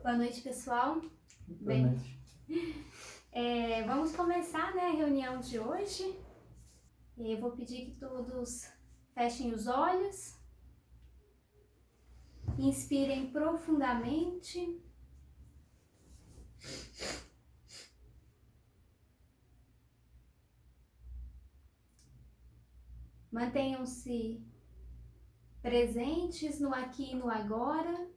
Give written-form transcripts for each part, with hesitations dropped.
Boa noite, pessoal. Boa noite. Vamos começar, né, a reunião de hoje. Eu vou pedir que todos fechem os olhos, inspirem profundamente. Mantenham-se presentes no aqui e no agora.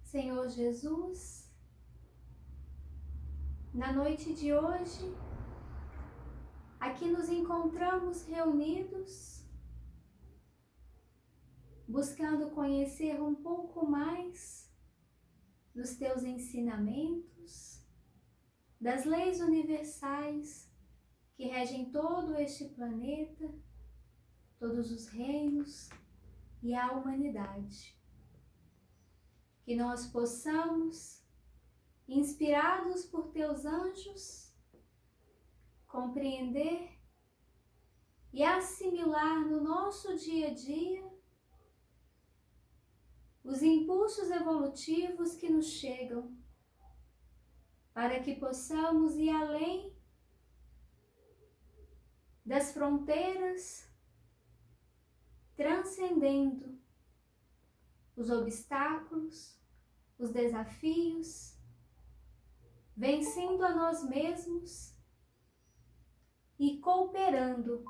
Senhor Jesus, na noite de hoje, aqui nos encontramos reunidos, buscando conhecer um pouco mais dos teus ensinamentos, das leis universais que regem todo este planeta, todos os reinos e a humanidade. Que nós possamos, inspirados por teus anjos, compreender e assimilar no nosso dia a dia os impulsos evolutivos que nos chegam, para que possamos ir além das fronteiras, transcendendo os obstáculos, os desafios, vencendo a nós mesmos e cooperando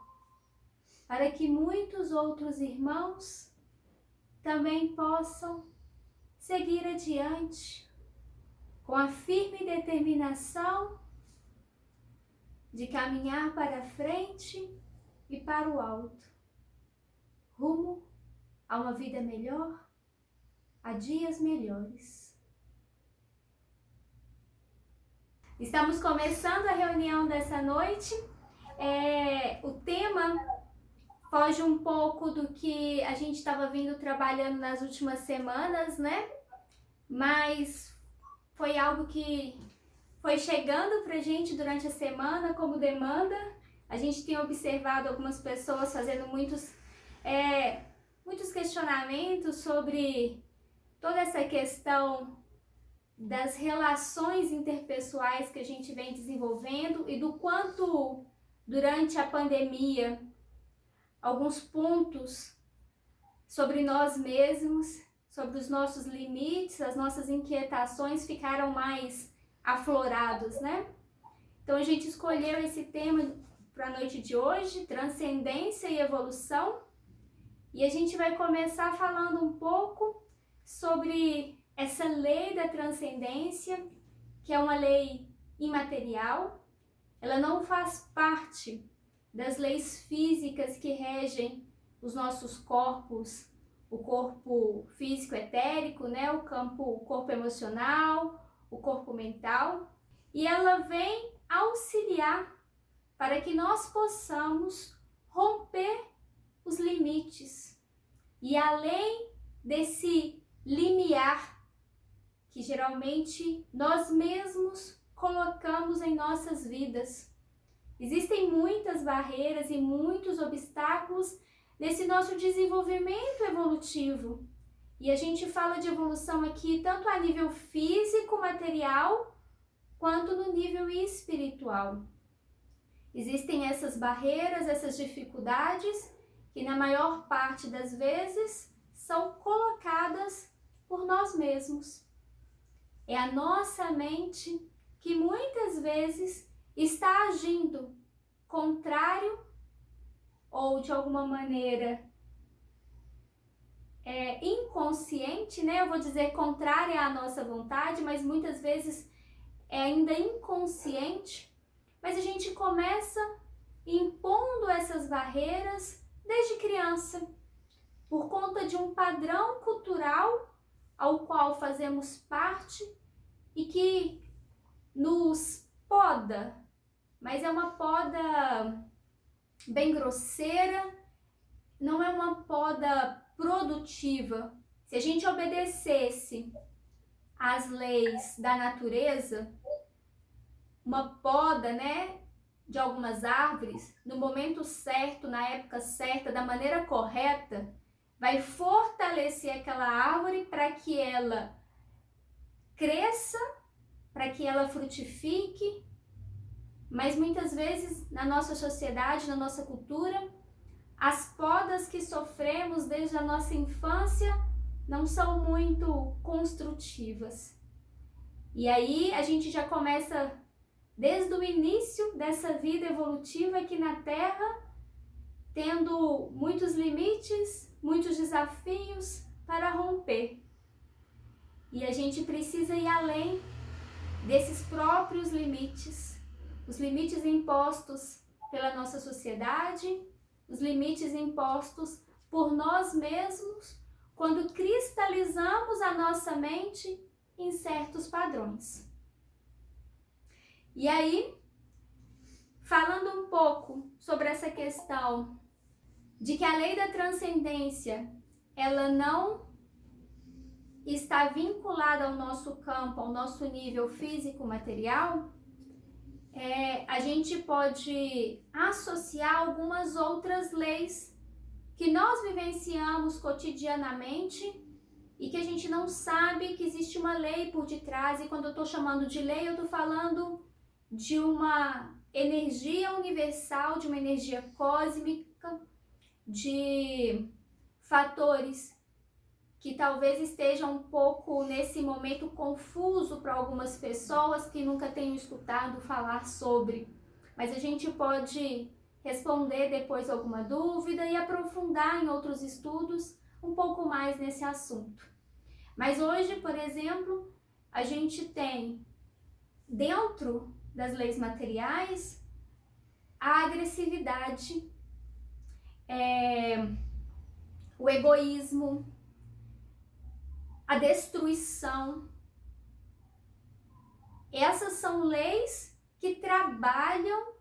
para que muitos outros irmãos também possam seguir adiante com a firme determinação de caminhar para frente e para o alto, rumo a uma vida melhor, a dias melhores. Estamos começando a reunião dessa noite. O tema foge um pouco do que a gente estava vindo trabalhando nas últimas semanas, né? Mas foi algo que foi chegando pra gente durante a semana como demanda. A gente tem observado algumas pessoas fazendo muitos questionamentos sobre toda essa questão das relações interpessoais que a gente vem desenvolvendo e do quanto, durante a pandemia, alguns pontos sobre nós mesmos, sobre os nossos limites, as nossas inquietações ficaram mais aflorados, né? Então a gente escolheu esse tema para a noite de hoje, transcendência e evolução, e a gente vai começar falando um pouco sobre essa lei da transcendência, que é uma lei imaterial. Ela não faz parte das leis físicas que regem os nossos corpos, o corpo físico etérico, né? O corpo emocional, o corpo mental. E ela vem auxiliar para que nós possamos romper os limites e além desse limiar que geralmente nós mesmos colocamos em nossas vidas. Existem muitas barreiras e muitos obstáculos nesse nosso desenvolvimento evolutivo. E a gente fala de evolução aqui tanto a nível físico, material, quanto no nível espiritual. Existem essas barreiras, essas dificuldades que na maior parte das vezes são colocadas por nós mesmos. É a nossa mente que muitas vezes está agindo contrário ou de alguma maneira inconsciente, né? Eu vou dizer contrária à nossa vontade, mas muitas vezes é ainda inconsciente. Mas a gente começa impondo essas barreiras desde criança, por conta de um padrão cultural ao qual fazemos parte e que nos poda, mas é uma poda bem grosseira, não é uma poda produtiva. Se a gente obedecesse às leis da natureza, uma poda, né, de algumas árvores, no momento certo, na época certa, da maneira correta, vai fortalecer aquela árvore para que ela cresça, para que ela frutifique. Mas muitas vezes na nossa sociedade, na nossa cultura, as podas que sofremos desde a nossa infância não são muito construtivas. E aí a gente já começa desde o início dessa vida evolutiva aqui na Terra, tendo muitos limites, muitos desafios para romper. E a gente precisa ir além desses próprios limites, os limites impostos pela nossa sociedade, os limites impostos por nós mesmos, quando cristalizamos a nossa mente em certos padrões. E aí, falando um pouco sobre essa questão de que a lei da transcendência, ela não está vinculada ao nosso campo, ao nosso nível físico-material, a gente pode associar algumas outras leis que nós vivenciamos cotidianamente e que a gente não sabe que existe uma lei por detrás. E quando eu estou chamando de lei, eu estou falando de uma energia universal, de uma energia cósmica, de fatores que talvez esteja um pouco nesse momento confuso para algumas pessoas que nunca tenham escutado falar sobre. Mas a gente pode responder depois alguma dúvida e aprofundar em outros estudos um pouco mais nesse assunto. Mas hoje, por exemplo, a gente tem dentro das leis materiais a agressividade, o egoísmo, a destruição. Essas são leis que trabalham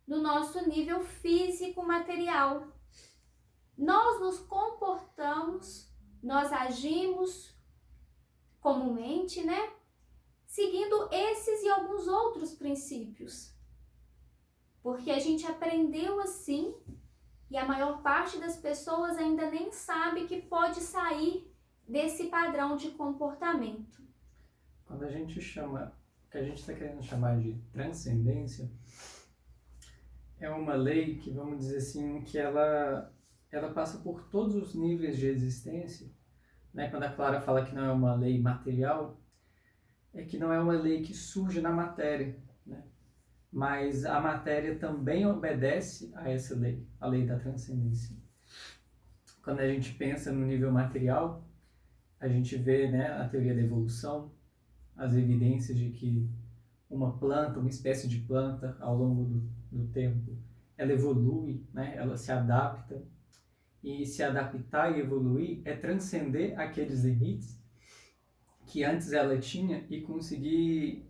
no nosso nível físico material. Nós nos comportamos, nós agimos comumente, né? Seguindo esses e alguns outros princípios. Porque a gente aprendeu assim e a maior parte das pessoas ainda nem sabe que pode sair desse padrão de comportamento. Quando a gente chama, o que a gente está querendo chamar de transcendência, é uma lei que, vamos dizer assim, que ela passa por todos os níveis de existência, né? Quando a Clara fala que não é uma lei material, é que não é uma lei que surge na matéria, né? Mas a matéria também obedece a essa lei, a lei da transcendência. Quando a gente pensa no nível material, a gente vê, né, a teoria da evolução, as evidências de que uma planta, uma espécie de planta, ao longo do tempo, ela evolui, né, ela se adapta. E se adaptar e evoluir é transcender aqueles limites que antes ela tinha e conseguir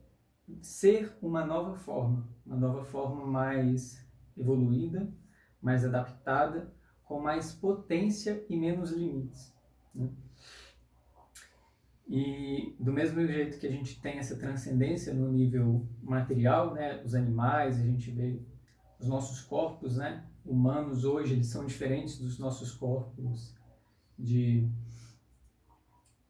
ser uma nova forma mais evoluída, mais adaptada, com mais potência e menos limites, né? E do mesmo jeito que a gente tem essa transcendência no nível material, né, os animais, a gente vê os nossos corpos, né, humanos hoje, eles são diferentes dos nossos corpos de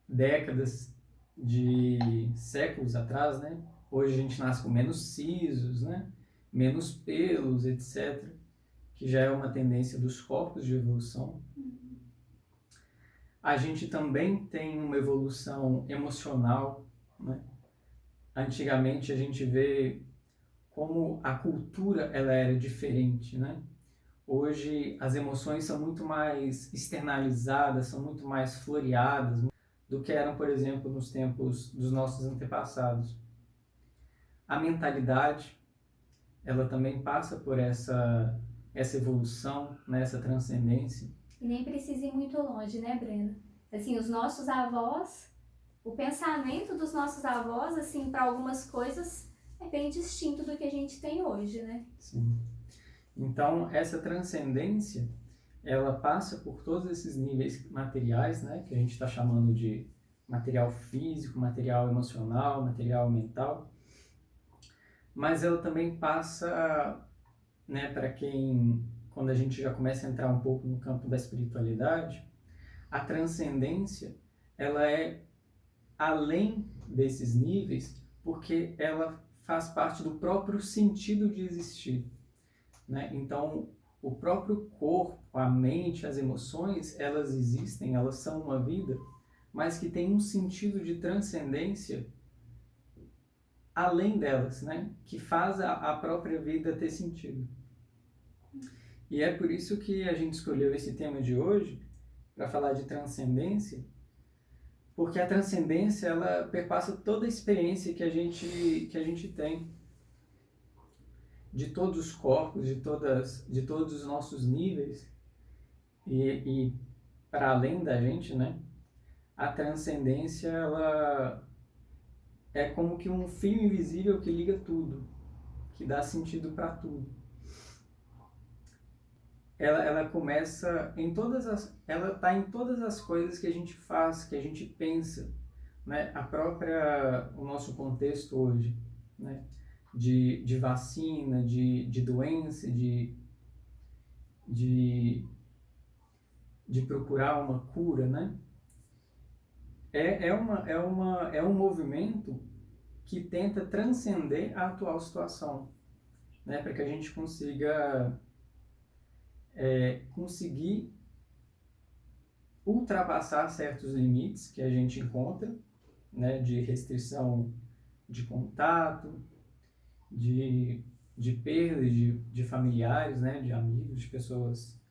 décadas, de séculos atrás, né? Hoje a gente nasce com menos sisos, né, menos pelos, etc., que já é uma tendência dos corpos de evolução. A gente também tem uma evolução emocional, né? Antigamente a gente vê como a cultura ela era diferente, né? Hoje as emoções são muito mais externalizadas, são muito mais floreadas do que eram, por exemplo, nos tempos dos nossos antepassados. A mentalidade, ela também passa por essa evolução, né? Essa transcendência. E nem precisa ir muito longe, né, Breno? Assim, os nossos avós, o pensamento dos nossos avós, assim, para algumas coisas é bem distinto do que a gente tem hoje, né? Sim. Então, essa transcendência, ela passa por todos esses níveis materiais, né, que a gente está chamando de material físico, material emocional, material mental. mas ela também passa, né, para quem, quando a gente já começa a entrar um pouco no campo da espiritualidade, a transcendência, ela é além desses níveis, porque ela faz parte do próprio sentido de existir, né? Então, o próprio corpo, a mente, as emoções, elas existem, elas são uma vida, mas que tem um sentido de transcendência além delas, né? Que faz a própria vida ter sentido. E é por isso que a gente escolheu esse tema de hoje, para falar de transcendência, porque a transcendência, ela perpassa toda a experiência que a gente tem de todos os corpos, de todos os nossos níveis e para além da gente, né? A transcendência, ela é como que um fio invisível que liga tudo, que dá sentido para tudo. Ela começa em ela está em todas as coisas que a gente faz, que a gente pensa, né? O nosso contexto hoje, né? De vacina, de doença, de, de procurar uma cura, né? É um movimento que tenta transcender a atual situação, né? Para que a gente consiga conseguir ultrapassar certos limites que a gente encontra, né? De restrição de contato, de, de perda de familiares, né? De amigos, de pessoas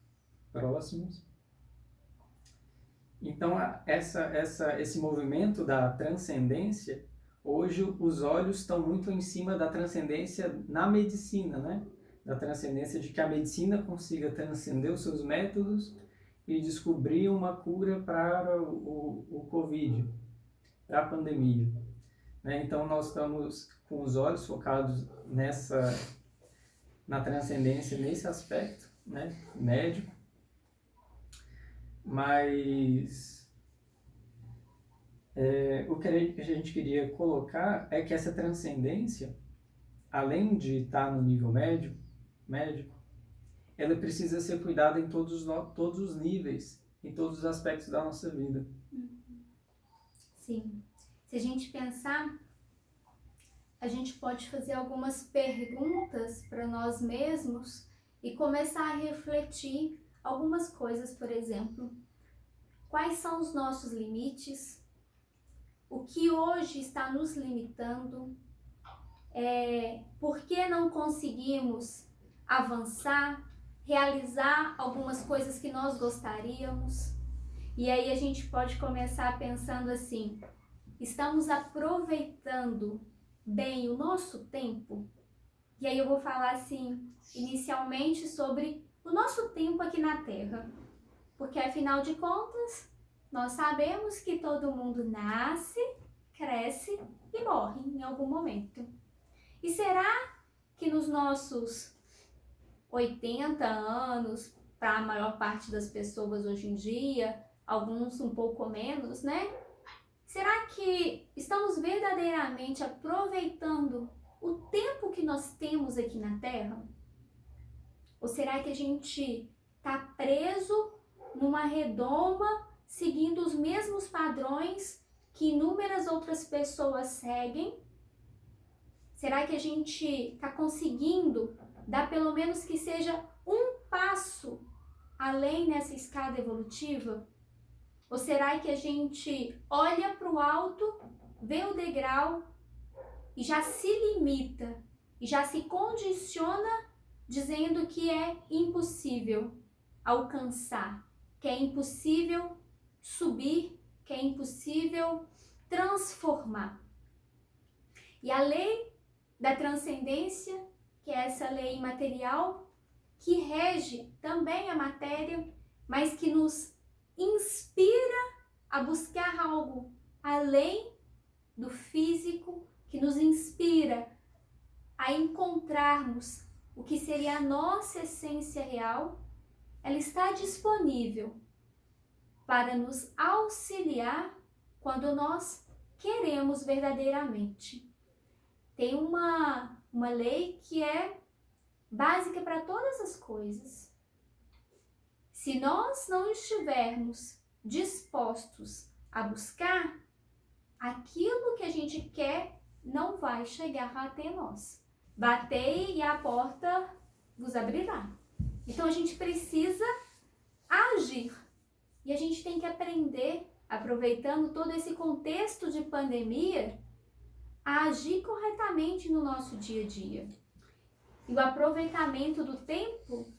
próximas. Então, esse movimento da transcendência, hoje os olhos estão muito em cima da transcendência na medicina, né? Da transcendência de que a medicina consiga transcender os seus métodos e descobrir uma cura para o Covid, para a pandemia, né? Então, nós estamos com os olhos focados na transcendência, nesse aspecto, né? Médico, mas o que a gente queria colocar é que essa transcendência, além de estar no nível médico, ela precisa ser cuidada em todos os níveis, em todos os aspectos da nossa vida. Sim. Se a gente pensar, a gente pode fazer algumas perguntas para nós mesmos e começar a refletir algumas coisas, por exemplo. Quais são os nossos limites? O que hoje está nos limitando? Por que não conseguimos avançar, realizar algumas coisas que nós gostaríamos? E aí a gente pode começar pensando assim: estamos aproveitando bem o nosso tempo? E aí eu vou falar assim, inicialmente sobre o nosso tempo aqui na Terra. Porque afinal de contas, nós sabemos que todo mundo nasce, cresce e morre em algum momento. E será que nos nossos 80 anos, para a maior parte das pessoas hoje em dia, alguns um pouco menos, né? Será que estamos verdadeiramente aproveitando o tempo que nós temos aqui na Terra? Ou será que a gente está preso numa redoma, seguindo os mesmos padrões que inúmeras outras pessoas seguem? Será que a gente está conseguindo dar pelo menos que seja um passo além nessa escada evolutiva? Ou será que a gente olha para o alto, vê o degrau e já se limita, e já se condiciona dizendo que é impossível alcançar, que é impossível subir, que é impossível transformar? E a lei da transcendência, que é essa lei imaterial, que rege também a matéria, mas que nos inspira a buscar algo além do físico, que nos inspira a encontrarmos o que seria a nossa essência real, ela está disponível para nos auxiliar quando nós queremos verdadeiramente. Tem uma uma lei que é básica para todas as coisas. Se nós não estivermos dispostos a buscar, aquilo que a gente quer não vai chegar até nós. Batei e a porta vos abrirá. Então a gente precisa agir. E a gente tem que aprender, aproveitando todo esse contexto de pandemia, a agir corretamente no nosso dia a dia. E o aproveitamento do tempo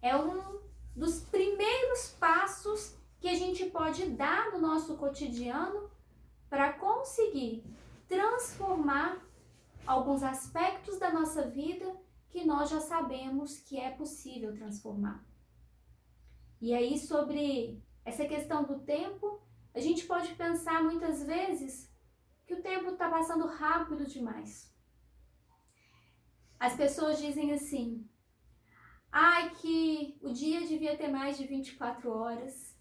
é um dos primeiros passos que a gente pode dar no nosso cotidiano para conseguir transformar alguns aspectos da nossa vida que nós já sabemos que é possível transformar. E aí, sobre essa questão do tempo, a gente pode pensar muitas vezes que o tempo está passando rápido demais. As pessoas dizem assim: ai, que o dia devia ter mais de 24 horas,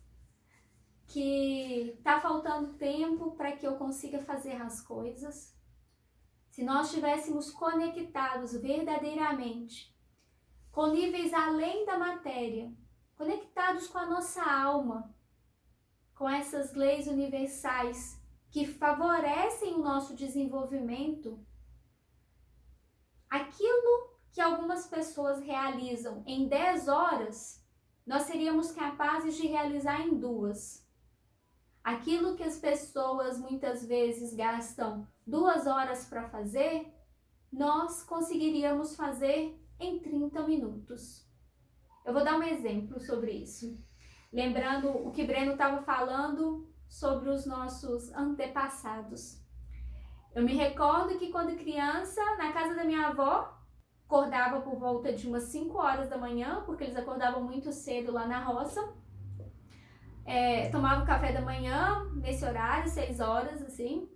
que está faltando tempo para que eu consiga fazer as coisas. Se nós estivéssemos conectados verdadeiramente, com níveis além da matéria, conectados com a nossa alma, com essas leis universais que favorecem o nosso desenvolvimento, aquilo que algumas pessoas realizam em 10 horas, nós seríamos capazes de realizar em 2. Aquilo que as pessoas muitas vezes gastam 2 horas para fazer, nós conseguiríamos fazer em 30 minutos. Eu vou dar um exemplo sobre isso. Lembrando o que Breno estava falando sobre os nossos antepassados. Eu me recordo que quando criança, na casa da minha avó, acordava por volta de umas 5 horas da manhã, porque eles acordavam muito cedo lá na roça. Tomava o café da manhã, nesse horário, 6 horas, assim.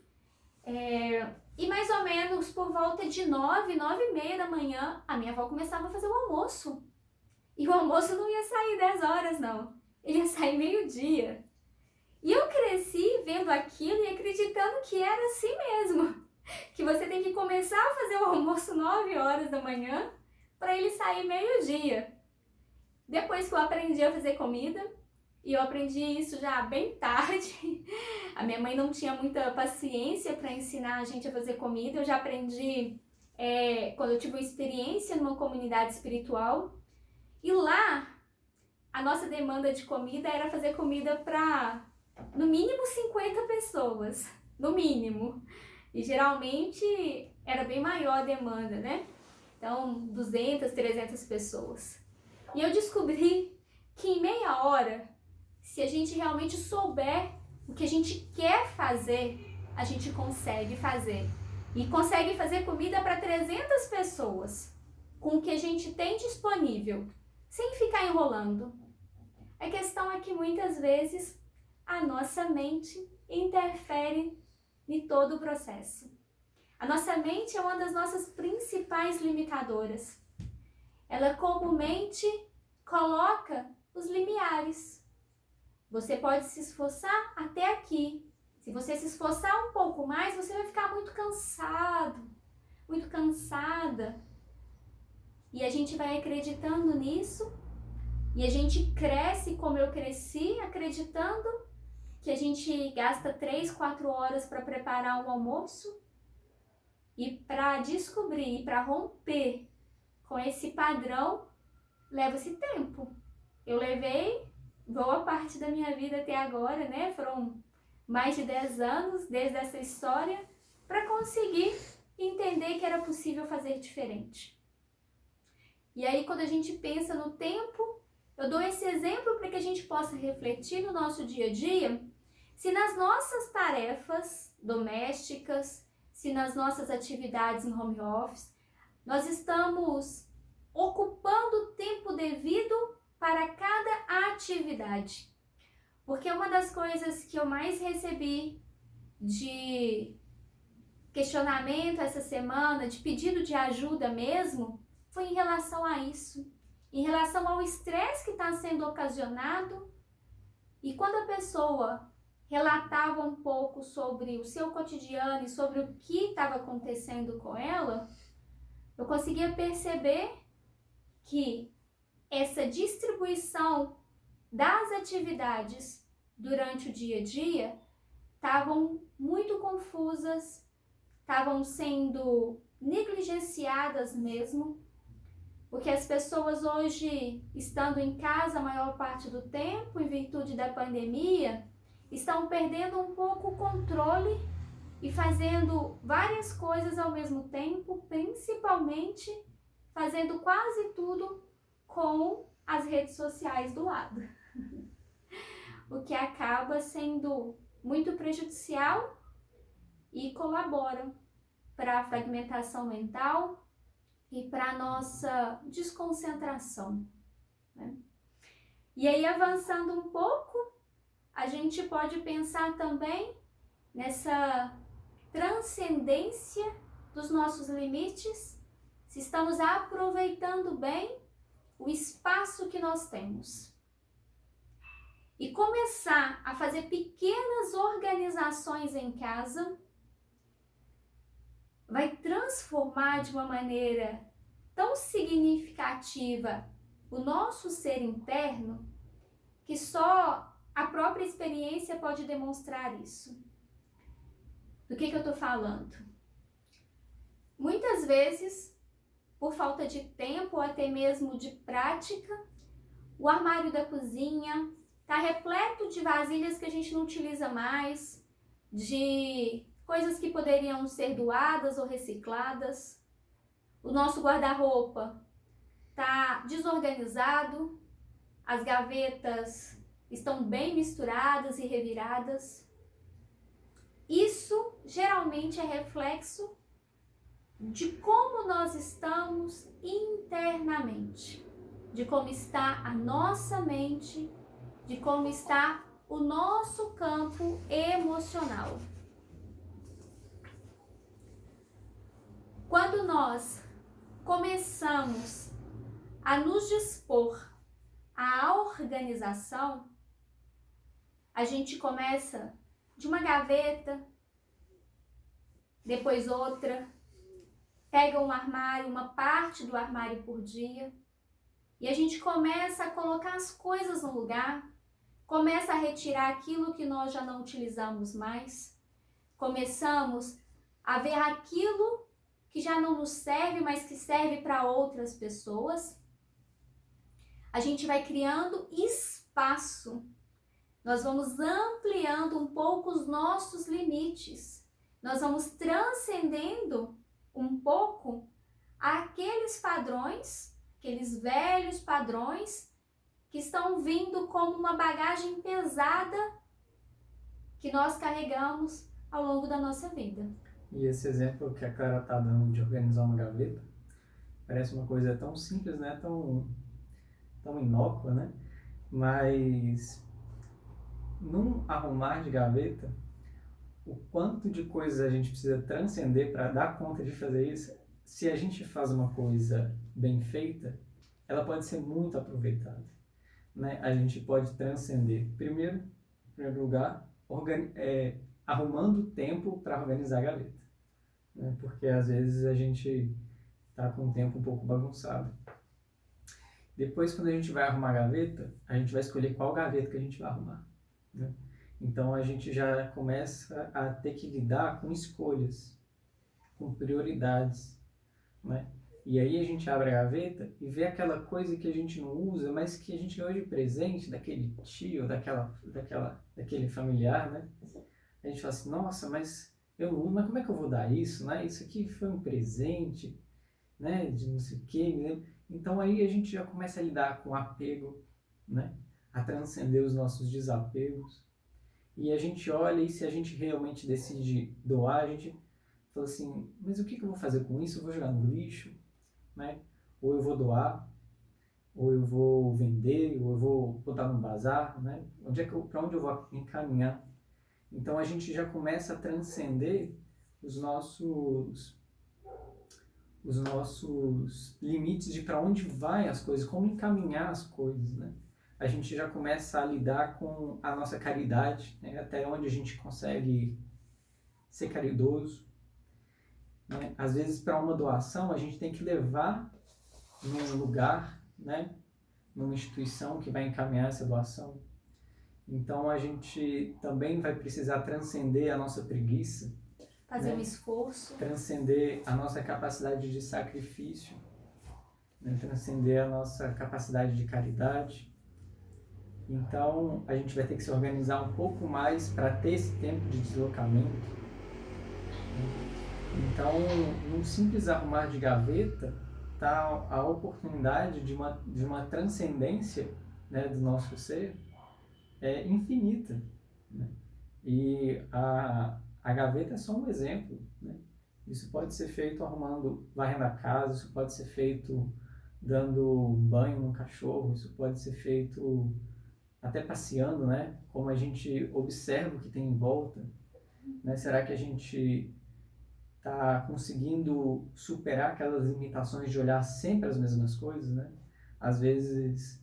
E mais ou menos por volta de 9, 9h30 da manhã, a minha avó começava a fazer o almoço. E o almoço não ia sair 10 horas, não. Ele ia sair meio-dia. E eu cresci vendo aquilo e acreditando que era assim mesmo. Que você tem que começar a fazer o almoço 9 horas da manhã para ele sair meio-dia. Depois que eu aprendi a fazer comida, e eu aprendi isso já bem tarde, a minha mãe não tinha muita paciência para ensinar a gente a fazer comida, eu já aprendi quando eu tive uma experiência numa comunidade espiritual. E lá, a nossa demanda de comida era fazer comida para, no mínimo, 50 pessoas. No mínimo. E geralmente era bem maior a demanda, né? Então, 200, 300 pessoas. E eu descobri que em meia hora, se a gente realmente souber o que a gente quer fazer, a gente consegue fazer. E consegue fazer comida para 300 pessoas, com o que a gente tem disponível, sem ficar enrolando. A questão é que muitas vezes a nossa mente interfere em todo o processo. A nossa mente é uma das nossas principais limitadoras. Ela comumente coloca os limiares. Você pode se esforçar até aqui. Se você se esforçar um pouco mais, você vai ficar muito cansado, muito cansada. E a gente vai acreditando nisso, e a gente cresce como eu cresci, acreditando que a gente gasta 3, 4 horas para preparar um almoço, e para descobrir, para romper com esse padrão, leva-se tempo. Eu levei boa parte da minha vida até agora, né? Foram mais de 10 anos desde essa história, para conseguir entender que era possível fazer diferente. E aí, quando a gente pensa no tempo, eu dou esse exemplo para que a gente possa refletir no nosso dia a dia, se nas nossas tarefas domésticas, se nas nossas atividades no home office, nós estamos ocupando o tempo devido para cada atividade. Porque uma das coisas que eu mais recebi de questionamento essa semana, de pedido de ajuda mesmo, foi em relação a isso. Em relação ao estresse que está sendo ocasionado. E quando a pessoa relatava um pouco sobre o seu cotidiano e sobre o que estava acontecendo com ela, eu conseguia perceber que essa distribuição das atividades durante o dia a dia estavam muito confusas, estavam sendo negligenciadas mesmo, porque as pessoas hoje, estando em casa a maior parte do tempo, em virtude da pandemia, estão perdendo um pouco o controle e fazendo várias coisas ao mesmo tempo, principalmente fazendo quase tudo com as redes sociais do lado. O que acaba sendo muito prejudicial e colabora para a fragmentação mental e para a nossa desconcentração, né? E aí, avançando um pouco, a gente pode pensar também nessa transcendência dos nossos limites, se estamos aproveitando bem o espaço que nós temos. E começar a fazer pequenas organizações em casa vai transformar de uma maneira tão significativa o nosso ser interno que só a própria experiência pode demonstrar isso. Do que eu estou falando? Muitas vezes, por falta de tempo ou até mesmo de prática, o armário da cozinha está repleto de vasilhas que a gente não utiliza mais, de coisas que poderiam ser doadas ou recicladas. O nosso guarda-roupa está desorganizado, as gavetas estão bem misturadas e reviradas. Isso geralmente é reflexo de como nós estamos internamente, de como está a nossa mente, de como está o nosso campo emocional. Quando nós começamos a nos dispor à organização, a gente começa de uma gaveta, depois outra, pega um armário, uma parte do armário por dia, e a gente começa a colocar as coisas no lugar, começa a retirar aquilo que nós já não utilizamos mais, começamos a ver aquilo que já não nos serve, mas que serve para outras pessoas. A gente vai criando espaço, nós vamos ampliando um pouco os nossos limites, nós vamos transcendendo um pouco aqueles padrões, aqueles velhos padrões que estão vindo como uma bagagem pesada que nós carregamos ao longo da nossa vida. E esse exemplo que a Clara está dando de organizar uma gaveta, parece uma coisa tão simples, né? Tão inócua, né? Mas num arrumar de gaveta, o quanto de coisas a gente precisa transcender para dar conta de fazer isso, se a gente faz uma coisa bem feita, ela pode ser muito aproveitada, né? A gente pode transcender, em primeiro lugar, arrumando tempo para organizar a gaveta, né? Porque às vezes a gente está com o tempo um pouco bagunçado. Depois, quando a gente vai arrumar a gaveta, a gente vai escolher qual gaveta que a gente vai arrumar, né? Então a gente já começa a ter que lidar com escolhas, com prioridades, né? E aí a gente abre a gaveta e vê aquela coisa que a gente não usa, mas que a gente ganhou de presente daquele tio, daquele familiar, né? A gente fala assim, nossa, mas eu não uso, mas como é que eu vou dar isso, né? Isso aqui foi um presente, né? De não sei o quê, né? Então aí a gente já começa a lidar com apego, né? A transcender os nossos desapegos. E a gente olha e se a gente realmente decide doar, a gente fala assim, mas o que eu vou fazer com isso? Eu vou jogar no lixo, né? Ou eu vou doar, ou eu vou vender, ou eu vou botar no bazar, né? Para onde eu vou encaminhar? Então a gente já começa a transcender os nossos limites de para onde vai as coisas, como encaminhar as coisas, né? A gente já começa a lidar com a nossa caridade, né? Até onde a gente consegue ser caridoso. né? Às vezes, para uma doação, a gente tem que levar num lugar, né? Numa instituição que vai encaminhar essa doação. Então, a gente também vai precisar transcender a nossa preguiça, Fazer né? um esforço. Transcender a nossa capacidade de sacrifício, né? Transcender a nossa capacidade de caridade. Então, a gente vai ter que se organizar um pouco mais para ter esse tempo de deslocamento. Então, num simples arrumar de gaveta, está a oportunidade de uma transcendência, né, do nosso ser infinita, né? E a gaveta é só um exemplo, né? Isso pode ser feito varrendo a casa, isso pode ser feito dando banho no cachorro, isso pode ser feito até passeando, né? Como a gente observa o que tem em volta, né? Será que a gente está conseguindo superar aquelas limitações de olhar sempre as mesmas coisas, né? Às vezes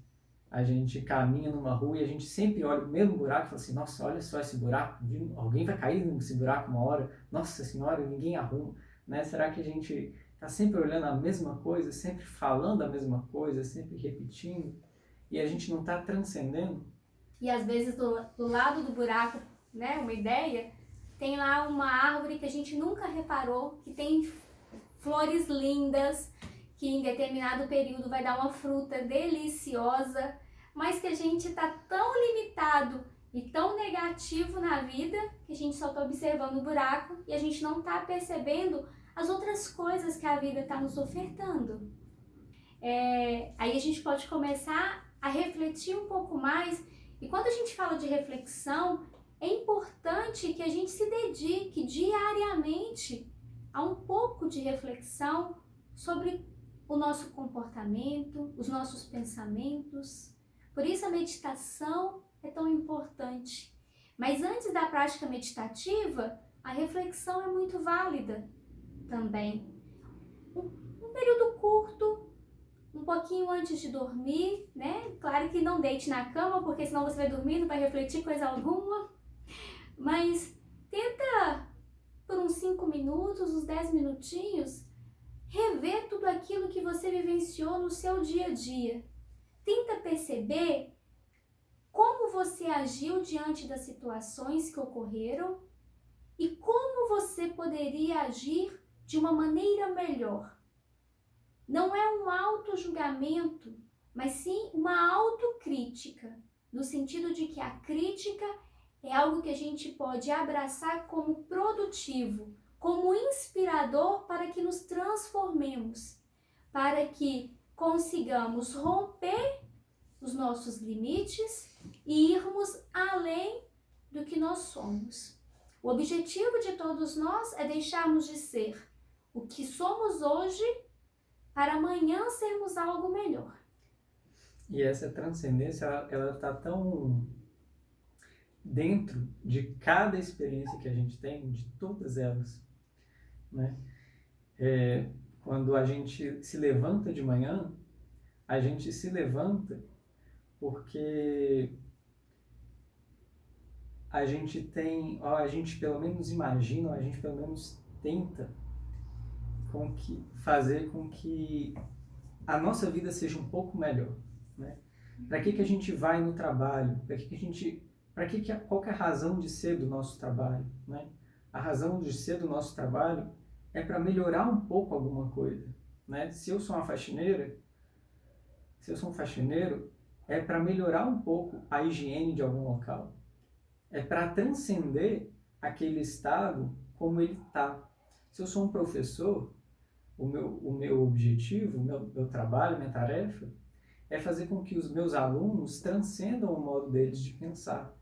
a gente caminha numa rua e a gente sempre olha o mesmo buraco e fala assim, nossa, olha só esse buraco, alguém vai cair nesse buraco uma hora, nossa senhora, ninguém arruma, né? Será que a gente está sempre olhando a mesma coisa, sempre falando a mesma coisa, sempre repetindo, e a gente não está transcendendo? E às vezes do lado do buraco, né, uma ideia, tem lá uma árvore que a gente nunca reparou, que tem flores lindas, que em determinado período vai dar uma fruta deliciosa, mas que a gente está tão limitado e tão negativo na vida que a gente só está observando o buraco e a gente não está percebendo as outras coisas que a vida está nos ofertando. Aí a gente pode começar a refletir um pouco mais, e quando a gente fala de reflexão, é importante que a gente se dedique diariamente a um pouco de reflexão sobre o nosso comportamento, os nossos pensamentos. Por isso a meditação é tão importante. Mas antes da prática meditativa, a reflexão é muito válida também. Um período curto, um pouquinho antes de dormir, né? Claro que não deite na cama, porque senão você vai dormir, não vai refletir coisa alguma. Mas tenta, por uns 5 minutos, uns 10 minutinhos, rever tudo aquilo que você vivenciou no seu dia a dia. Tenta perceber como você agiu diante das situações que ocorreram e como você poderia agir de uma maneira melhor. Não é um auto-julgamento, mas sim uma autocrítica, no sentido de que a crítica é algo que a gente pode abraçar como produtivo, como inspirador para que nos transformemos, para que consigamos romper os nossos limites e irmos além do que nós somos. O objetivo de todos nós é deixarmos de ser o que somos hoje para amanhã sermos algo melhor. E essa transcendência, ela está tão dentro de cada experiência que a gente tem, de todas elas, né? Quando a gente se levanta de manhã, a gente se levanta porque a gente tem, ó, a gente pelo menos imagina, a gente pelo menos tenta fazer com que a nossa vida seja um pouco melhor, né? Para que a gente vai no trabalho? Qual que é a razão de ser do nosso trabalho, né? A razão de ser do nosso trabalho é para melhorar um pouco alguma coisa, né? Se eu sou um faxineiro, é para melhorar um pouco a higiene de algum local. É para transcender aquele estado como ele está. Se eu sou um professor, o meu objetivo, o meu trabalho, minha tarefa, é fazer com que os meus alunos transcendam o modo deles de pensar.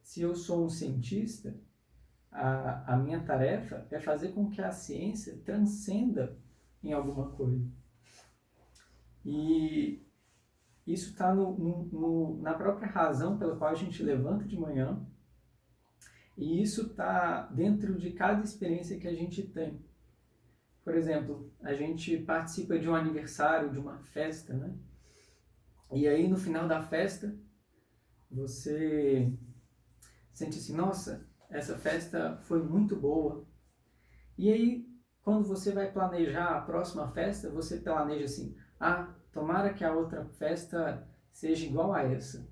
Se eu sou um cientista, a minha tarefa é fazer com que a ciência transcenda em alguma coisa. E isso está na própria razão pela qual a gente levanta de manhã, e isso está dentro de cada experiência que a gente tem. Por exemplo, a gente participa de um aniversário, de uma festa, né? E aí no final da festa, você sente assim, nossa, essa festa foi muito boa. E aí quando você vai planejar a próxima festa, você planeja assim, tomara que a outra festa seja igual a essa.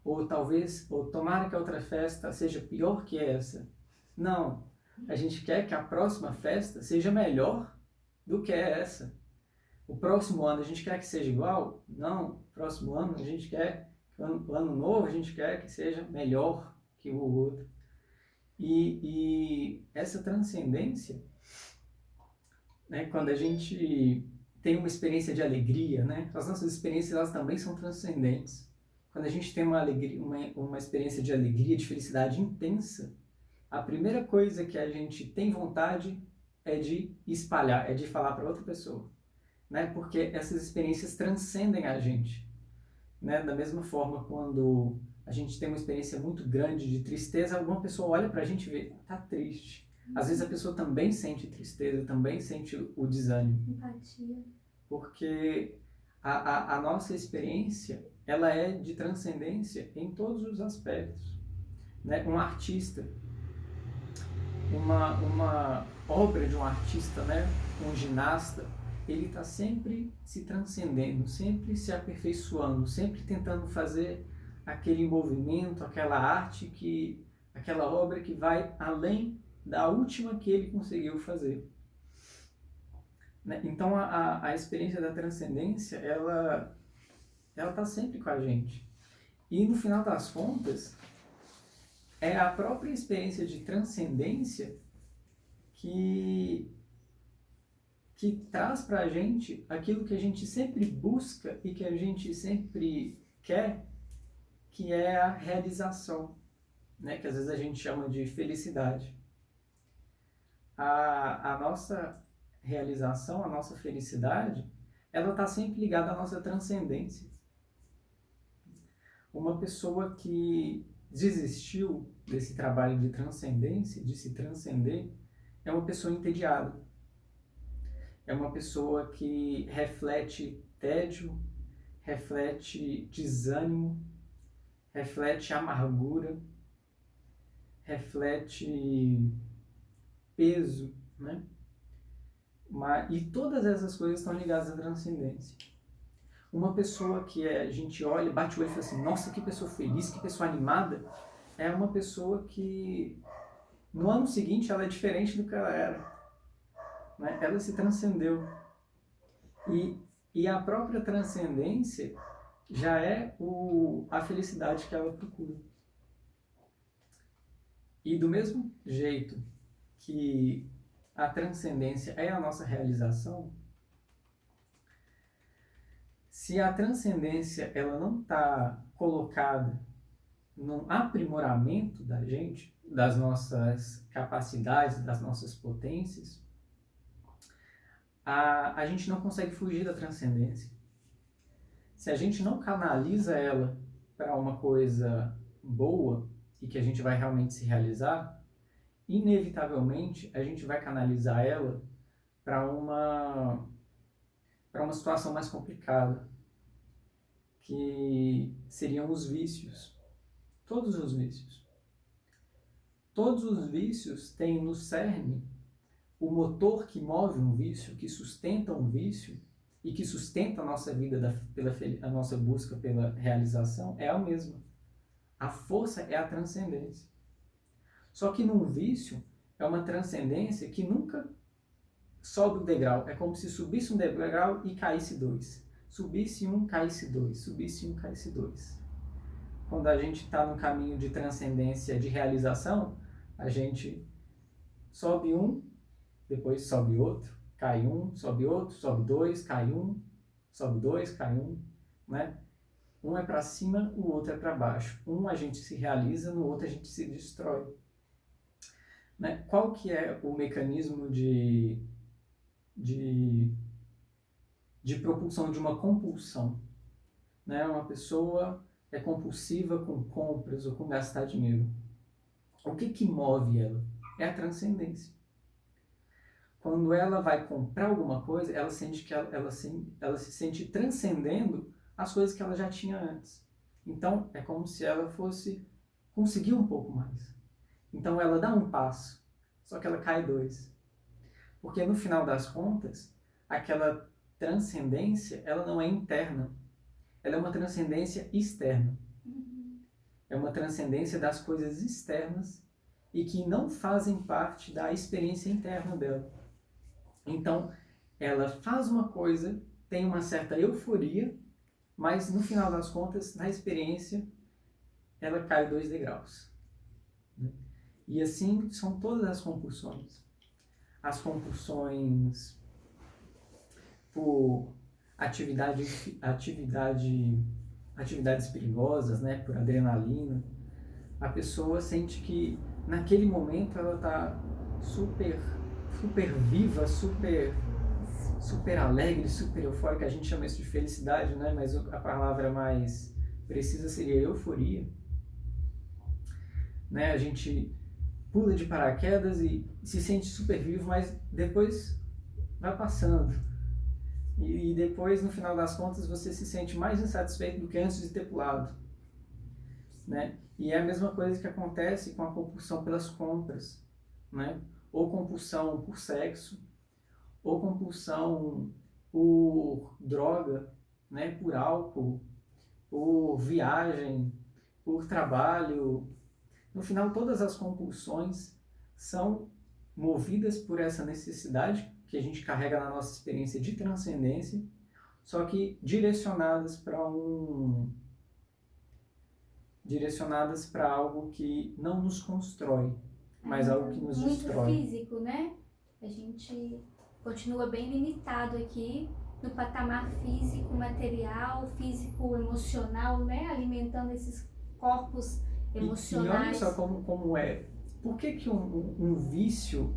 Ou tomara que a outra festa seja pior que essa. Não, a gente quer que a próxima festa seja melhor do que essa. O próximo ano a gente quer que seja igual? Não, próximo ano a gente quer, o ano novo a gente quer que seja melhor que o outro. E essa transcendência, né, quando a gente tem uma experiência de alegria, né, as nossas experiências elas também são transcendentes. Quando a gente tem uma alegria, uma experiência de alegria, de felicidade intensa, a primeira coisa que a gente tem vontade é de espalhar, é de falar para outra pessoa, né? Porque essas experiências transcendem a gente, né? Da mesma forma, quando a gente tem uma experiência muito grande de tristeza, alguma pessoa olha para a gente e vê, tá triste. Às vezes a pessoa também sente tristeza, também sente o desânimo. Empatia. Porque a nossa experiência, ela é de transcendência em todos os aspectos, né? Um artista, uma obra de um artista, né? Um ginasta, ele está sempre se transcendendo, sempre se aperfeiçoando, sempre tentando fazer aquele movimento, aquela arte, aquela obra que vai além da última que ele conseguiu fazer. Então a experiência da transcendência, ela está sempre com a gente. E no final das contas, é a própria experiência de transcendência que traz para a gente aquilo que a gente sempre busca e que a gente sempre quer, que é a realização, né? Que às vezes a gente chama de felicidade. A nossa realização, a nossa felicidade, ela está sempre ligada à nossa transcendência. Uma pessoa que desistiu desse trabalho de transcendência, de se transcender, é uma pessoa entediada. É uma pessoa que reflete tédio, reflete desânimo, reflete amargura, reflete peso, né? E todas essas coisas estão ligadas à transcendência. Uma pessoa que a gente olha, bate o olho e fala assim, nossa, que pessoa feliz, que pessoa animada, é uma pessoa que no ano seguinte ela é diferente do que ela era. Né? Ela se transcendeu. E a própria transcendência já é a felicidade que ela procura. E do mesmo jeito que a transcendência é a nossa realização, se a transcendência ela não está colocada num aprimoramento da gente, das nossas capacidades, das nossas potências, a gente não consegue fugir da transcendência. Se a gente não canaliza ela para uma coisa boa e que a gente vai realmente se realizar, inevitavelmente a gente vai canalizar ela para uma situação mais complicada, que seriam os vícios. Todos os vícios. Todos os vícios têm no cerne o motor que move um vício, que sustenta um vício e que sustenta a nossa vida, a nossa busca pela realização, é a mesma. A força é a transcendência. Só que num vício é uma transcendência que nunca sobe o degrau. É como se subisse um degrau e caísse dois. Subisse um, caísse dois. Subisse um, caísse dois. Quando a gente está no caminho de transcendência, de realização, a gente sobe um, depois sobe outro, cai um, sobe outro, sobe dois, cai um, sobe dois, cai um, né? Um é para cima, o outro é para baixo. Um a gente se realiza, no outro a gente se destrói. Né? Qual que é o mecanismo de propulsão de uma compulsão? Né? Uma pessoa é compulsiva com compras ou com gastar dinheiro. O que move ela? É a transcendência. Quando ela vai comprar alguma coisa, ela sente que ela se sente transcendendo as coisas que ela já tinha antes. Então, é como se ela fosse conseguir um pouco mais. Então, ela dá um passo, só que ela cai dois. Porque no final das contas, aquela transcendência, ela não é interna, ela é uma transcendência externa. É uma transcendência das coisas externas e que não fazem parte da experiência interna dela. Então, ela faz uma coisa, tem uma certa euforia, mas no final das contas, na experiência, ela cai 2 degraus. Né? E assim são todas as compulsões. As compulsões por atividades perigosas, né, por adrenalina. A pessoa sente que naquele momento ela está super viva, super alegre, super eufórica. A gente chama isso de felicidade, né? Mas a palavra mais precisa seria euforia. Né? A gente pula de paraquedas e se sente super vivo, mas depois vai passando. E depois, no final das contas, você se sente mais insatisfeito do que antes de ter pulado. Né? E é a mesma coisa que acontece com a compulsão pelas compras, né? Ou compulsão por sexo, ou compulsão por droga, né? Por álcool, por viagem, por trabalho. No final, todas as compulsões são movidas por essa necessidade que a gente carrega na nossa experiência de transcendência, só que direcionadas para algo que não nos constrói, mas algo que nos muito destrói. físico, né? A gente continua bem limitado aqui no patamar físico, material, físico, emocional, né? Alimentando esses corpos emocionais. E olha só como é. Por que um vício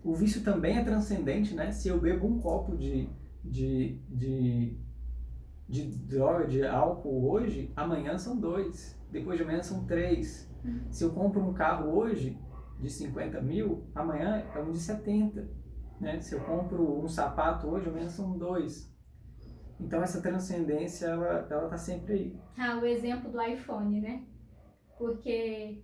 o vício também é transcendente, né? Se eu bebo um copo de droga, de álcool hoje, amanhã são 2, depois de amanhã são 3. Se eu compro um carro hoje de 50 mil, amanhã é um de 70. Né? Se eu compro um sapato hoje, amanhã são 2. Então essa transcendência, ela tá sempre aí. O exemplo do iPhone, né? Porque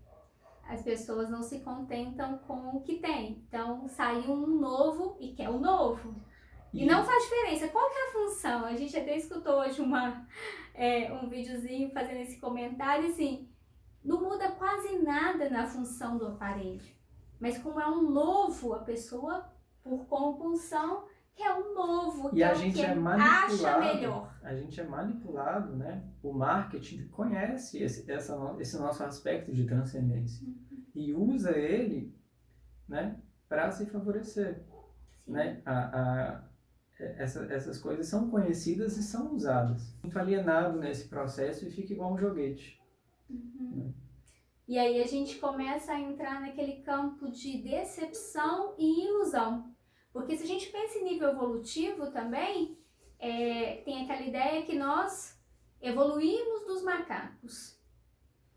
as pessoas não se contentam com o que tem. Então, saiu um novo e quer o novo. E não faz diferença. Qual que é a função? A gente até escutou hoje um videozinho fazendo esse comentário, assim, não muda quase nada na função do aparelho. Mas como é um novo, a pessoa, por compulsão, quer um novo, e a gente é manipulado, acha melhor. A gente é manipulado, né? O marketing conhece esse nosso aspecto de transcendência e usa ele, né, para se favorecer. Né? Essas coisas são conhecidas e são usadas. Muito alienado nesse processo e fica igual um joguete. Né? E aí a gente começa a entrar naquele campo de decepção e ilusão. Porque se a gente pensa em nível evolutivo também, tem aquela ideia que nós evoluímos dos macacos.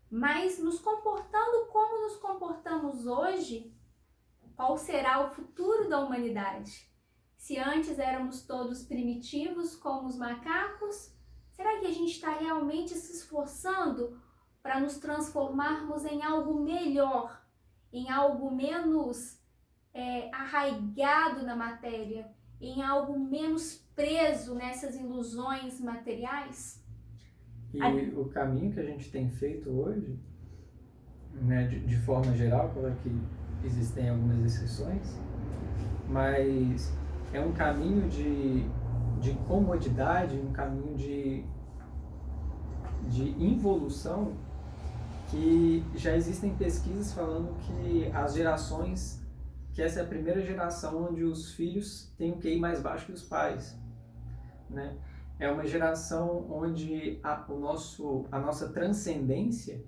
Mas nos comportando como nos comportamos hoje, qual será o futuro da humanidade? Se antes éramos todos primitivos como os macacos, será que a gente está realmente se esforçando para nos transformarmos em algo melhor, em algo menos arraigado na matéria, em algo menos preso nessas ilusões materiais? E o caminho que a gente tem feito hoje, né, de forma geral, claro que existem algumas exceções, mas é um caminho de comodidade, um caminho de involução, que já existem pesquisas falando que que essa é a primeira geração onde os filhos têm um QI mais baixo que os pais, né? É uma geração onde a nossa transcendência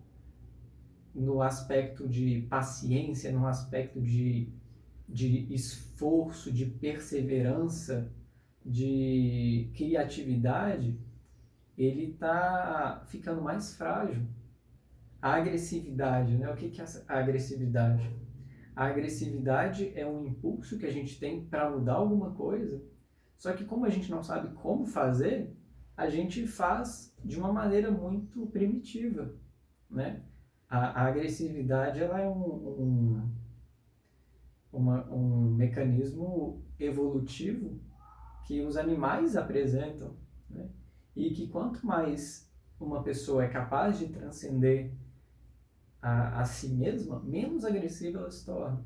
no aspecto de paciência, no aspecto de esforço, de perseverança, de criatividade, ele está ficando mais frágil. A agressividade, né? O que é a agressividade? A agressividade é um impulso que a gente tem para mudar alguma coisa, só que como a gente não sabe como fazer, a gente faz de uma maneira muito primitiva, né? A agressividade, ela é um mecanismo evolutivo que os animais apresentam, né? E que quanto mais uma pessoa é capaz de transcender a si mesma, menos agressiva ela se torna.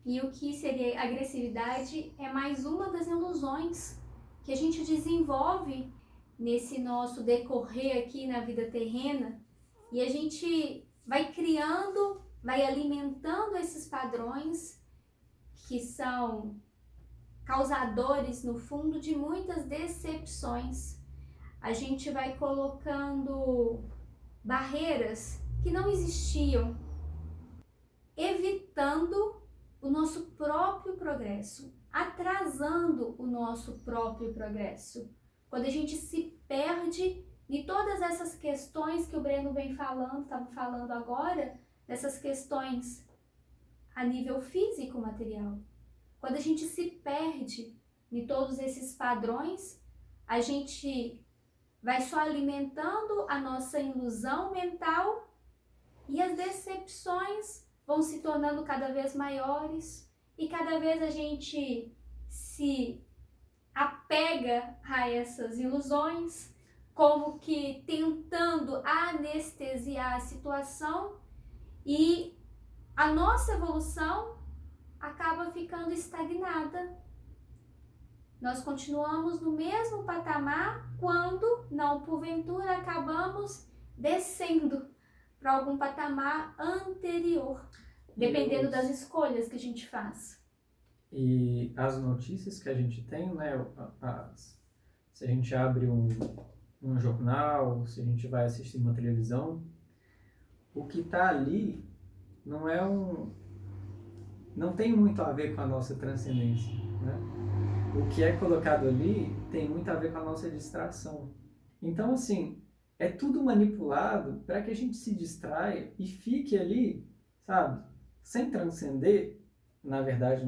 E o que seria agressividade é mais uma das ilusões que a gente desenvolve nesse nosso decorrer aqui na vida terrena, e a gente vai criando, vai alimentando esses padrões que são causadores, no fundo, de muitas decepções. A gente vai colocando barreiras que não existiam, evitando o nosso próprio progresso, atrasando o nosso próprio progresso. Quando a gente se perde em todas essas questões que o Breno vem falando, estava falando agora, dessas questões a nível físico material. Quando a gente se perde em todos esses padrões, a gente vai só alimentando a nossa ilusão mental e as decepções vão se tornando cada vez maiores e cada vez a gente se apega a essas ilusões, como que tentando anestesiar a situação, e a nossa evolução acaba ficando estagnada. Nós continuamos no mesmo patamar quando, não porventura, acabamos descendo para algum patamar anterior, dependendo das escolhas que a gente faz. E as notícias que a gente tem, né, se a gente abre um jornal, se a gente vai assistir uma televisão, o que está ali não tem muito a ver com a nossa transcendência, né? O que é colocado ali tem muito a ver com a nossa distração. Então, assim, é tudo manipulado para que a gente se distraia e fique ali, sabe, sem transcender, na verdade,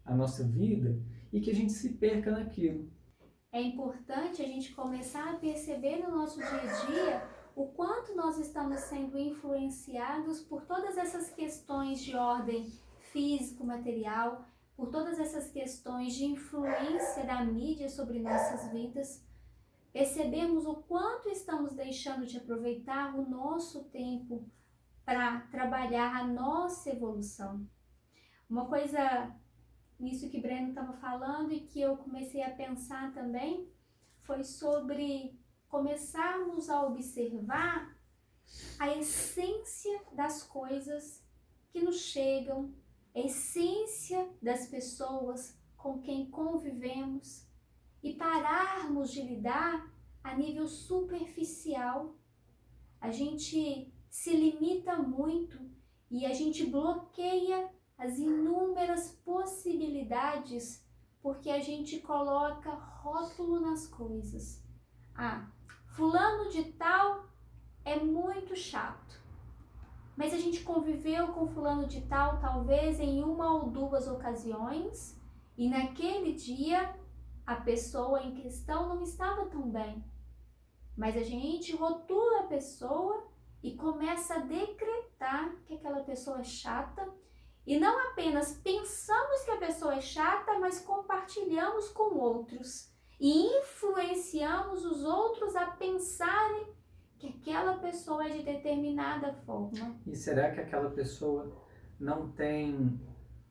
a nossa vida, e que a gente se perca naquilo. É importante a gente começar a perceber no nosso dia a dia o quanto nós estamos sendo influenciados por todas essas questões de ordem físico-material, por todas essas questões de influência da mídia sobre nossas vidas. Percebemos o quanto estamos deixando de aproveitar o nosso tempo para trabalhar a nossa evolução. Uma coisa nisso que Breno estava falando e que eu comecei a pensar também foi sobre começarmos a observar a essência das coisas que nos chegam, a essência das pessoas com quem convivemos e pararmos de lidar a nível superficial. A gente se limita muito e a gente bloqueia as inúmeras possibilidades porque a gente coloca rótulo nas coisas. Ah, fulano de tal é muito chato, mas a gente conviveu com fulano de tal talvez em uma ou duas ocasiões e naquele dia a pessoa em questão não estava tão bem, mas a gente rotula a pessoa e começa a decretar que aquela pessoa é chata. E não apenas pensamos que a pessoa é chata, mas compartilhamos com outros e influenciamos os outros a pensarem que aquela pessoa é de determinada forma. E será que aquela pessoa não tem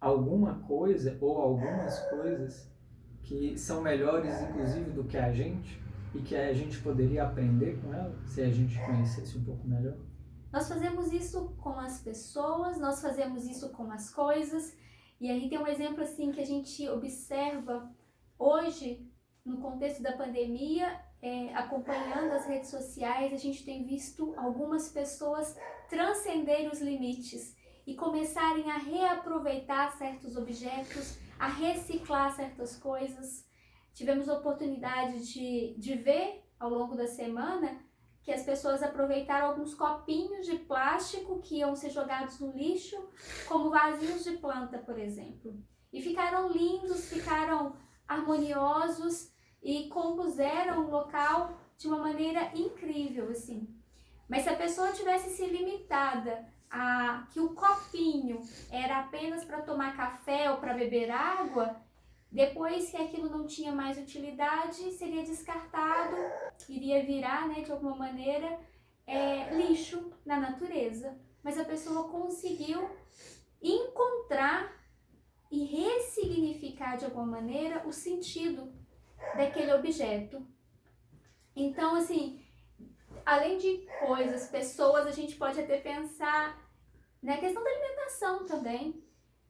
alguma coisa ou algumas coisas que são melhores, inclusive, do que a gente e que a gente poderia aprender com ela, se a gente conhecesse um pouco melhor? Nós fazemos isso com as pessoas, nós fazemos isso com as coisas, e aí tem um exemplo assim que a gente observa hoje, no contexto da pandemia, acompanhando as redes sociais, a gente tem visto algumas pessoas transcenderem os limites e começarem a reaproveitar certos objetos, a reciclar certas coisas. Tivemos a oportunidade de ver ao longo da semana que as pessoas aproveitaram alguns copinhos de plástico que iam ser jogados no lixo, como vasinhos de planta, por exemplo. E ficaram lindos, ficaram harmoniosos e compuseram o local de uma maneira incrível, assim. Mas se a pessoa tivesse se limitada que o copinho era apenas para tomar café ou para beber água, depois que aquilo não tinha mais utilidade, seria descartado, iria virar, né, de alguma maneira, lixo na natureza. Mas a pessoa conseguiu encontrar e ressignificar de alguma maneira o sentido daquele objeto. Então, assim, além de coisas, pessoas, a gente pode até pensar na questão da alimentação também.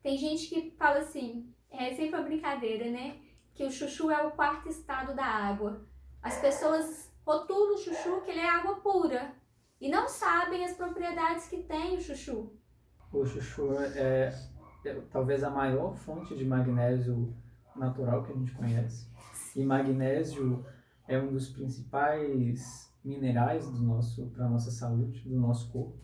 Tem gente que fala assim, é sempre uma brincadeira, né? Que o chuchu é o quarto estado da água. As pessoas rotulam o chuchu que ele é água pura e não sabem as propriedades que tem o chuchu. O chuchu é talvez a maior fonte de magnésio natural que a gente conhece. E magnésio é um dos principais minerais para a nossa saúde, do nosso corpo.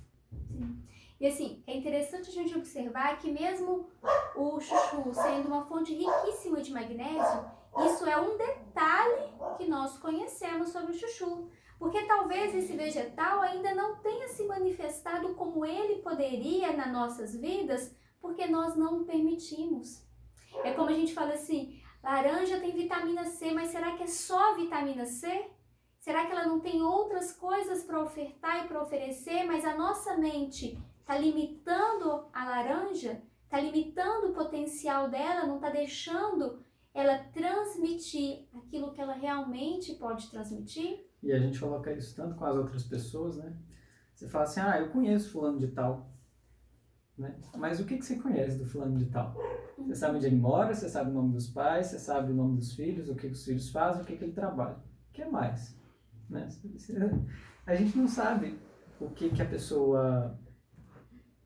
Sim. E assim, é interessante a gente observar que mesmo o chuchu sendo uma fonte riquíssima de magnésio, isso é um detalhe que nós conhecemos sobre o chuchu. Porque talvez esse vegetal ainda não tenha se manifestado como ele poderia nas nossas vidas, porque nós não o permitimos. É como a gente fala assim, laranja tem vitamina C, mas será que é só vitamina C? Será que ela não tem outras coisas para ofertar e para oferecer, mas a nossa mente está limitando a laranja, está limitando o potencial dela, não está deixando ela transmitir aquilo que ela realmente pode transmitir? E a gente coloca isso tanto com as outras pessoas, né? Você fala assim, eu conheço fulano de tal, né? Mas o que você conhece do fulano de tal? Você sabe onde ele mora, você sabe o nome dos pais, você sabe o nome dos filhos, o que os filhos fazem, o que ele trabalha. O que mais? Né? A gente não sabe o que a pessoa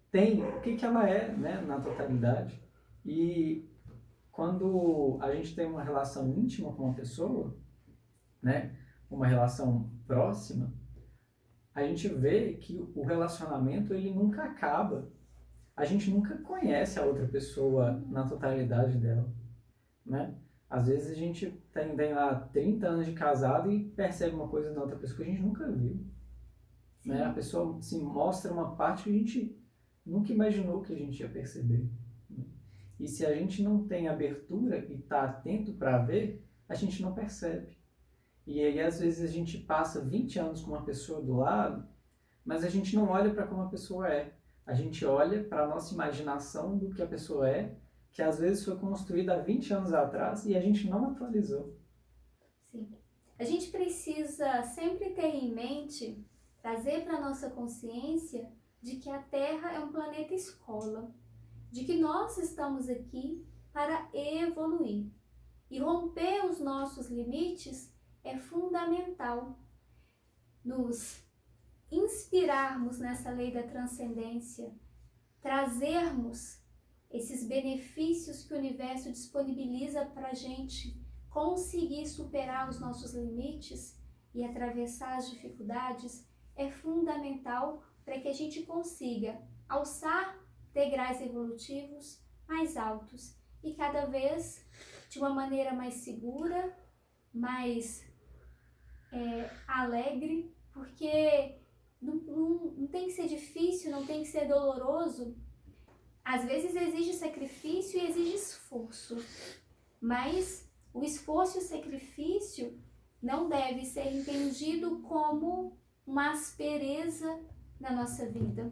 tem, o que ela é, né, na totalidade. E quando a gente tem uma relação íntima com uma pessoa, né, uma relação próxima, a gente vê que o relacionamento ele nunca acaba. A gente nunca conhece a outra pessoa na totalidade dela, né? Às vezes a gente tem lá 30 anos de casado e percebe uma coisa na outra pessoa que a gente nunca viu, né? A pessoa se mostra uma parte que a gente nunca imaginou que a gente ia perceber, né? E se a gente não tem abertura e está atento para ver, a gente não percebe. E aí às vezes a gente passa 20 anos com uma pessoa do lado, mas a gente não olha para como a pessoa é. A gente olha para a nossa imaginação do que a pessoa é, que às vezes foi construída há 20 anos atrás e a gente não atualizou. Sim. A gente precisa sempre ter em mente, trazer para a nossa consciência de que a Terra é um planeta escola, de que nós estamos aqui para evoluir. E romper os nossos limites é fundamental. Nos inspirarmos nessa lei da transcendência, trazermos esses benefícios que o universo disponibiliza para a gente conseguir superar os nossos limites e atravessar as dificuldades, é fundamental para que a gente consiga alçar degraus evolutivos mais altos e cada vez de uma maneira mais segura, mais alegre, porque não tem que ser difícil, não tem que ser doloroso. Às vezes exige sacrifício e exige esforço, mas o esforço e o sacrifício não deve ser entendido como uma aspereza na nossa vida.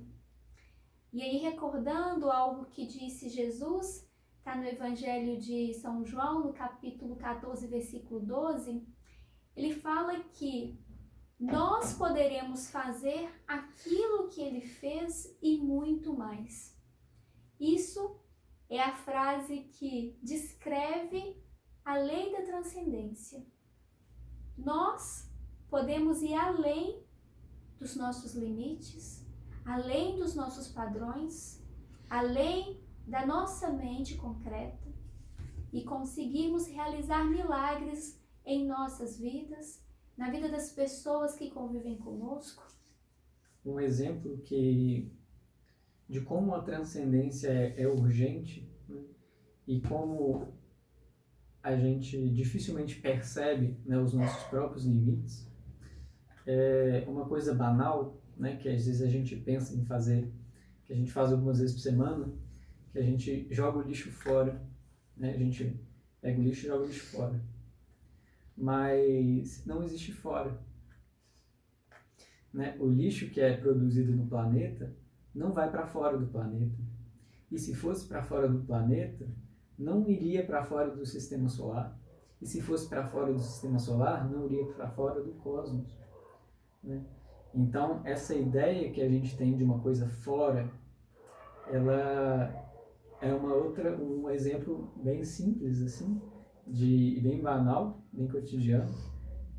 E aí, recordando algo que disse Jesus, está no Evangelho de São João, no capítulo 14, versículo 12, ele fala que nós poderemos fazer aquilo que ele fez e muito mais. Isso é a frase que descreve a lei da transcendência. Nós podemos ir além dos nossos limites, além dos nossos padrões, além da nossa mente concreta e conseguirmos realizar milagres em nossas vidas, na vida das pessoas que convivem conosco. Um exemplo de como a transcendência é urgente, né? E como a gente dificilmente percebe, né, os nossos próprios limites. É uma coisa banal, né, que às vezes a gente pensa em fazer que a gente faz algumas vezes por semana, que a gente joga o lixo fora, né? A gente pega o lixo e joga o lixo fora. Mas não existe fora, né? O lixo que é produzido no planeta não vai para fora do planeta. E se fosse para fora do planeta, não iria para fora do sistema solar. E se fosse para fora do sistema solar, não iria para fora do cosmos, né? Então, essa ideia que a gente tem de uma coisa fora, ela é um exemplo bem simples, assim, bem banal, bem cotidiano,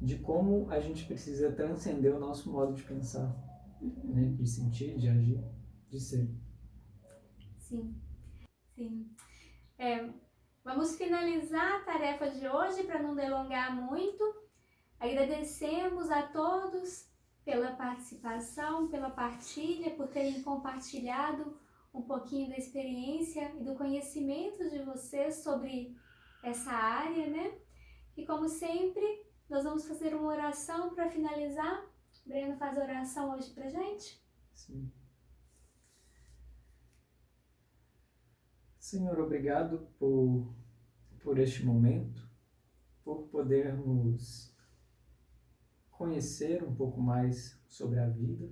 de como a gente precisa transcender o nosso modo de pensar, né? De sentir, de agir, de ser. Sim, sim. Vamos finalizar a tarefa de hoje para não delongar muito. Agradecemos a todos pela participação, pela partilha, por terem compartilhado um pouquinho da experiência e do conhecimento de vocês sobre essa área, né? E como sempre, nós vamos fazer uma oração para finalizar. O Breno faz a oração hoje pra gente? Sim. Senhor, obrigado por este momento, por podermos conhecer um pouco mais sobre a vida,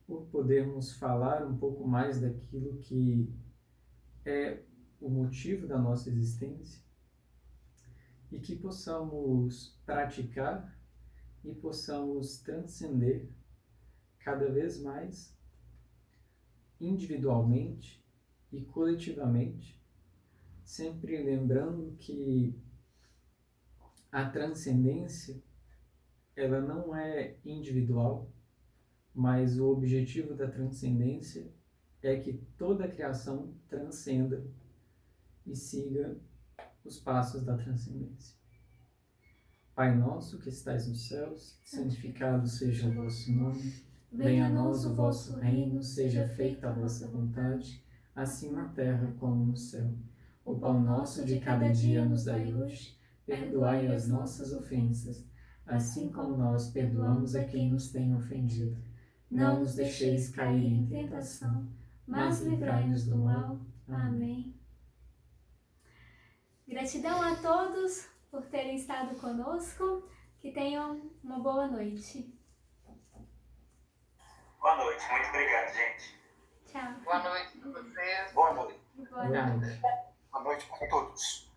por podermos falar um pouco mais daquilo que é o motivo da nossa existência e que possamos praticar e possamos transcender cada vez mais individualmente e coletivamente, sempre lembrando que a transcendência ela não é individual, mas o objetivo da transcendência é que toda a criação transcenda e siga os passos da transcendência. Pai nosso que estais nos céus, santificado seja o vosso nome, venha a nós o vosso reino, seja feita a vossa vontade, assim na terra como no céu. O pão nosso de cada dia nos dai hoje, perdoai as nossas ofensas, assim como nós perdoamos a quem nos tem ofendido. Não nos deixeis cair em tentação, mas livrai-nos do mal. Amém. Gratidão a todos por terem estado conosco. Que tenham uma boa noite. Boa noite, muito obrigado, gente. Tchau. Boa noite para vocês. Boa noite. Boa noite. Boa noite para todos.